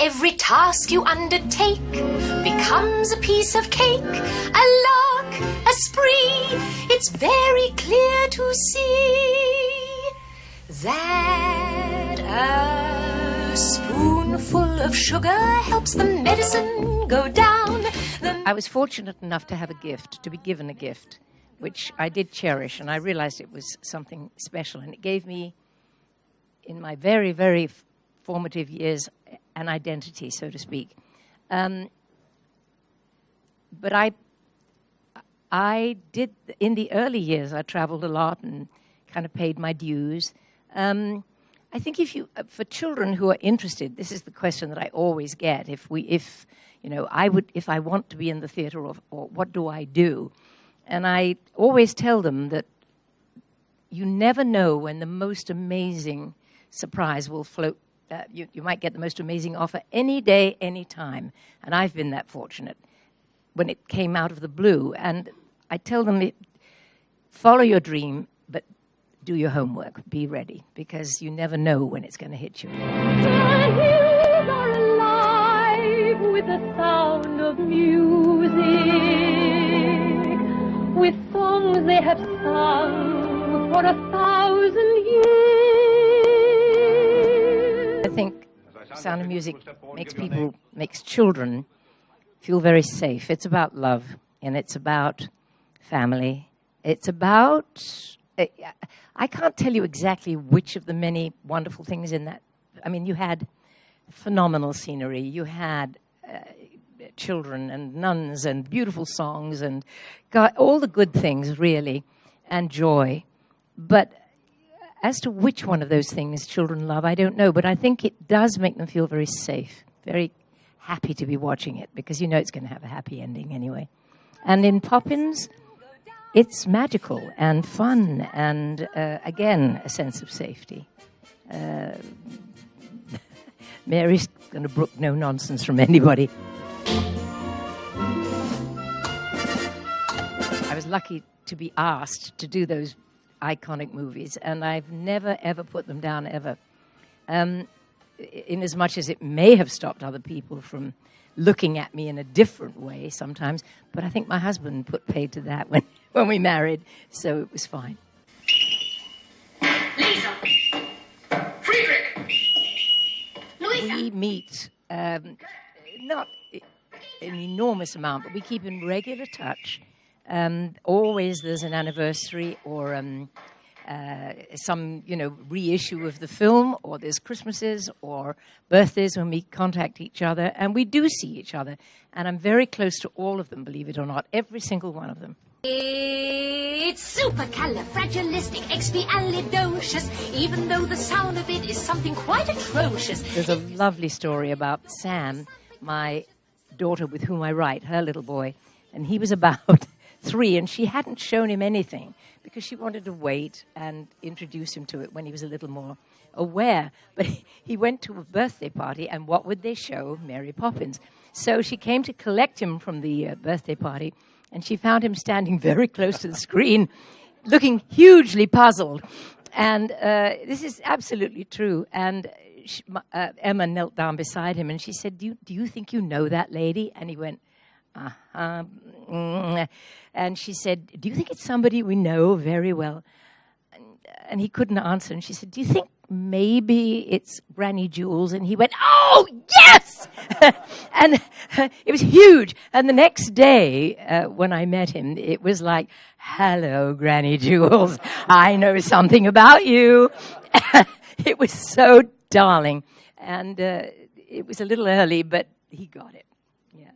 every task you undertake becomes a piece of cake, a lark, a spree. It's very clear to see that a spoonful of sugar helps the medicine go down. I was fortunate enough to have a gift, to be given a gift, which I did cherish, and I realized it was something special, and it gave me, in my very, very formative years, an identity, so to speak. But I did, in the early years, I traveled a lot and kind of paid my dues. I think for children who are interested, this is the question that I always get. If I want to be in the theater, or what do I do? And I always tell them that you never know when the most amazing surprise will float. You might get the most amazing offer any day, any time. And I've been that fortunate when it came out of the blue. And I tell them, follow your dream, but do your homework. Be ready, because you never know when it's going to hit you. The hills are alive with the sound of music, with songs they have sung for 1,000 years. I think Sound of Music makes children feel very safe. It's about love, and it's about family. It's about, I can't tell you exactly which of the many wonderful things in that. I mean, you had phenomenal scenery. You had children and nuns and beautiful songs and all the good things, really, and joy. But as to which one of those things children love, I don't know. But I think it does make them feel very safe, very happy to be watching it, because you know it's going to have a happy ending anyway. And in Poppins, it's magical and fun and, again, a sense of safety. Mary's going to brook no nonsense from anybody. I was lucky to be asked to do those iconic movies, and I've never, ever put them down, ever. In as much as it may have stopped other people from looking at me in a different way sometimes, but I think my husband put paid to that when we married, so it was fine. Lisa! Friedrich! Louisa! We meet, not an enormous amount, but we keep in regular touch. Always there's an anniversary or some, reissue of the film, or there's Christmases or birthdays when we contact each other, and we do see each other. And I'm very close to all of them, believe it or not, every single one of them. It's supercalifragilisticexpialidocious, even though the sound of it is something quite atrocious. There's a lovely story about Sam, my daughter with whom I write, her little boy, and he was about 3, and she hadn't shown him anything because she wanted to wait and introduce him to it when he was a little more aware. But he went to a birthday party, and what would they show? Mary Poppins. So she came to collect him from the birthday party, and she found him standing very close to the screen, looking hugely puzzled. And this is absolutely true. And Emma knelt down beside him, and she said, do you think you know that lady? And he went, uh-huh. And she said, do you think it's somebody we know very well? And he couldn't answer. And she said, do you think maybe it's Granny Jules? And he went, oh, yes! And it was huge. And the next day, when I met him, it was like, hello, Granny Jules. I know something about you. It was so darling. And it was a little early, but he got it. Yeah.